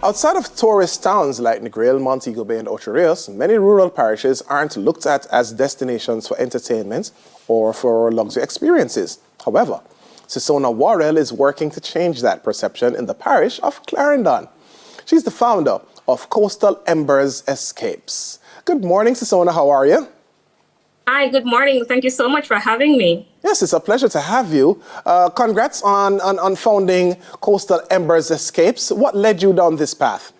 Outside of tourist towns like Negril, Montego Bay, and Ocho Rios, many rural parishes aren't looked at as destinations for entertainment or for luxury experiences. However, Sisona Worrell is working to change that perception in the parish of Clarendon. She's the founder of Coastal Embers Escapes. Good morning, Sisona. How are you? Hi, good morning. Thank you so much for having me. Yes, it's a pleasure to have you. Congrats on founding Coastal Embers Escapes. What led you down this path?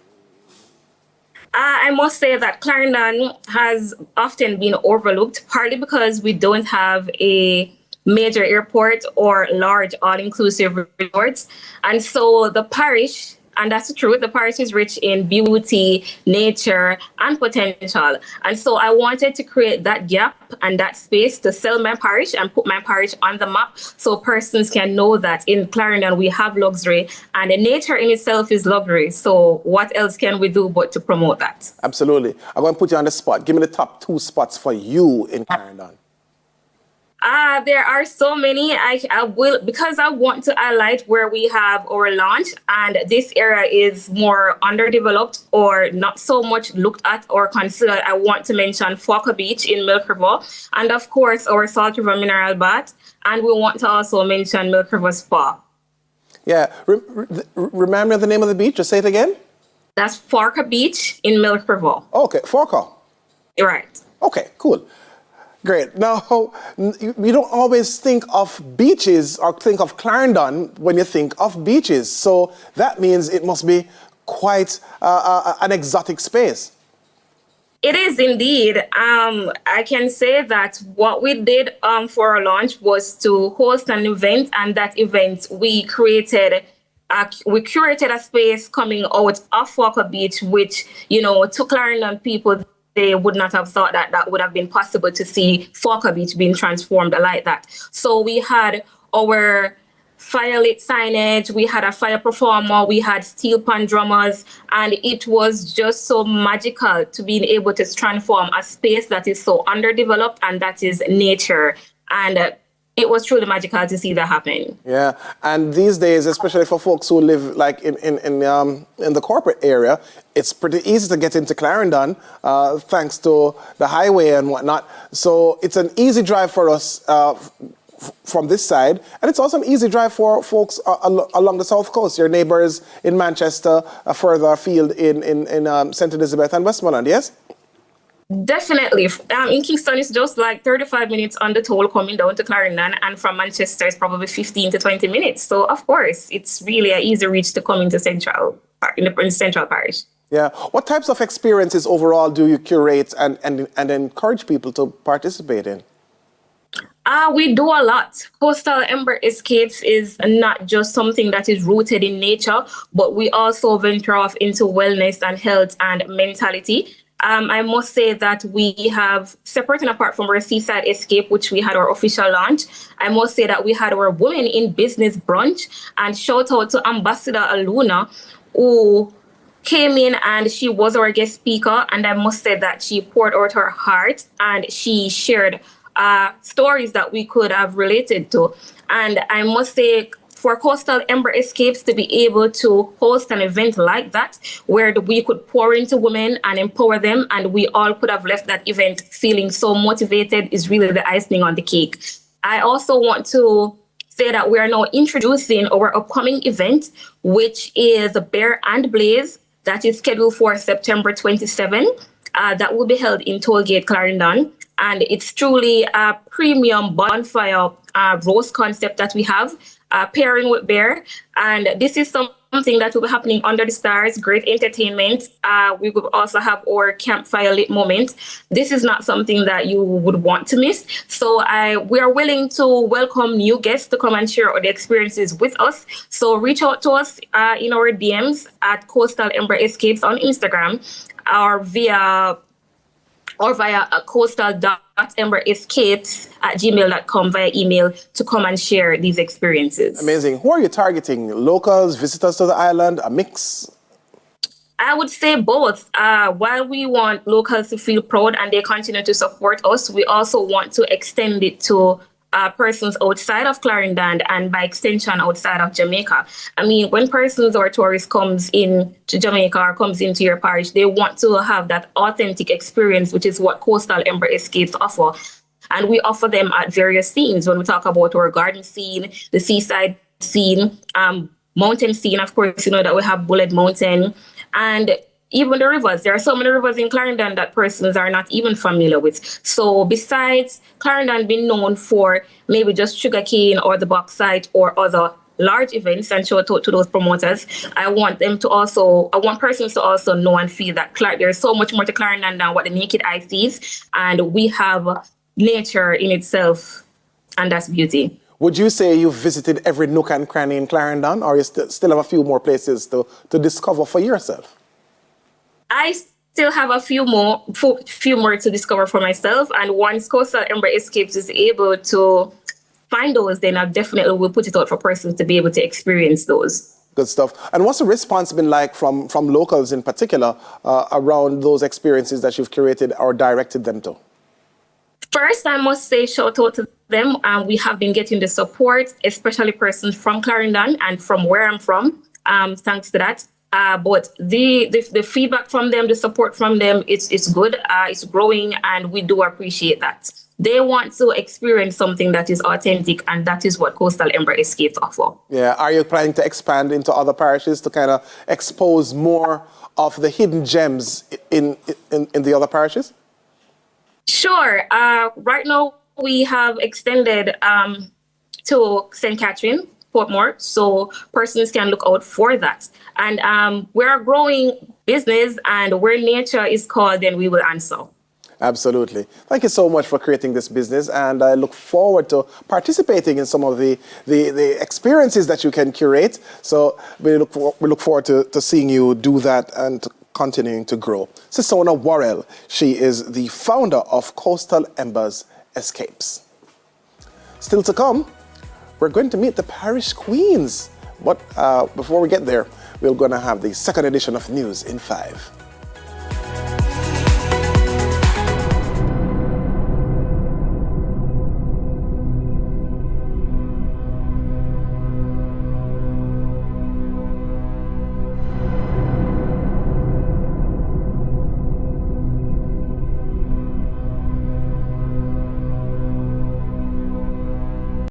I must say that Clarendon has often been overlooked, partly because we don't have a major airport or large all-inclusive resorts. And so the parish, and that's the truth, the parish is rich in beauty, nature, and potential. And so I wanted to create that gap and that space to sell my parish and put my parish on the map so persons can know that in Clarendon we have luxury and the nature in itself is luxury. So what else can we do but to promote that? Absolutely. I'm going to put you on the spot. Give me the top 2 spots for you in Clarendon. There are so many. I will, because I want to highlight where we have our launch, and this area is more underdeveloped or not so much looked at or considered. I want to mention Fauca Beach in Milk River, and of course our Salt River Mineral Bath, and we want to also mention Milk River Spa. Yeah, remind me of the name of the beach. Just say it again. That's Fauca Beach in Milk River. Okay, Fauca. Right. Okay, cool. Great. Now, you don't always think of beaches or think of Clarendon when you think of beaches. So that means it must be quite an exotic space. It is indeed. I can say that what we did for our launch was to host an event, and that event we curated a space coming out of Fauca Beach, which, to Clarendon people, they would not have thought that would have been possible to see Fauca Beach being transformed like that. So we had our firelit signage, we had a fire performer, we had steel pan drummers, and it was just so magical to being able to transform a space that is so underdeveloped and that is nature. And it was truly magical to see that happen. Yeah, and these days, especially for folks who live like in the corporate area, it's pretty easy to get into Clarendon thanks to the highway and whatnot. So it's an easy drive for us from this side, and it's also an easy drive for folks along the south coast. Your neighbors in Manchester, further afield in St. Elizabeth and Westmoreland. Yes. Definitely. In Kingston, it's just like 35 minutes on the toll coming down to Clarendon, and from Manchester, it's probably 15 to 20 minutes. So, of course, it's really an easy reach to come into in the Central Parish. Yeah. What types of experiences overall do you curate and encourage people to participate in? We do a lot. Coastal Ember Escapes is not just something that is rooted in nature, but we also venture off into wellness and health and mentality. I must say that we have, separate and apart from our Seaside Escape, which we had our official launch, I must say that we had our Women in Business brunch, and shout out to Ambassador Aluna, who came in and she was our guest speaker, and I must say that she poured out her heart and she shared stories that we could have related to. And I must say, for Coastal Ember Escapes to be able to host an event like that, where we could pour into women and empower them, and we all could have left that event feeling so motivated, is really the icing on the cake. I also want to say that we are now introducing our upcoming event, which is Bear and Blaze, that is scheduled for September 27. That will be held in Tollgate, Clarendon. And it's truly a premium bonfire roast concept that we have, pairing with beer. And this is something that will be happening under the stars, great entertainment. We will also have our campfire lit moment. This is not something that you would want to miss. So we are willing to welcome new guests to come and share the experiences with us. So reach out to us in our DMs at Coastal Ember Escapes on Instagram, or via coastal.emberescapes@gmail.com via email to come and share these experiences. Amazing. Who are you targeting? Locals, visitors to the island, a mix? I would say both. While we want locals to feel proud and they continue to support us, we also want to extend it to persons outside of Clarendon and by extension outside of Jamaica. I mean, when persons or tourists comes in to Jamaica or comes into your parish, they want to have that authentic experience, which is what Coastal Ember Escapes offer. And we offer them at various scenes. When we talk about our garden scene, the seaside scene, mountain scene, of course, you know that we have Bullet Mountain, and even the rivers. There are so many rivers in Clarendon that persons are not even familiar with. So besides Clarendon being known for maybe just sugarcane or the bauxite or other large events, and shout out to those promoters, I want persons to also know and feel that there's so much more to Clarendon than what the naked eye sees. And we have nature in itself, and that's beauty. Would you say you've visited every nook and cranny in Clarendon, or you still have a few more places to discover for yourself? I still have a few more to discover for myself. And once Coastal Ember Escapes is able to find those, then I definitely will put it out for persons to be able to experience those. Good stuff. And what's the response been like from locals in particular around those experiences that you've curated or directed them to? First, I must say shout out to them. We have been getting the support, especially persons from Clarendon and from where I'm from. Thanks to that. But the feedback from them, the support from them, it's good. It's growing, and we do appreciate that. They want to experience something that is authentic, and that is what Coastal Ember Escapes offer. Yeah. Are you planning to expand into other parishes to kind of expose more of the hidden gems in the other parishes? Sure. Right now, we have extended to St. Catherine, Portmore, so persons can look out for that. And we're a growing business, and where nature is called, then we will answer. Absolutely. Thank you so much for creating this business, and I look forward to participating in some of the experiences that you can curate. So we look forward to seeing you do that and to continuing to grow. Sisona Worrell, she is the founder of Coastal Embers Escapes. Still to come, we're going to meet the parish queens. But before we get there, we're going to have the second edition of News in 5.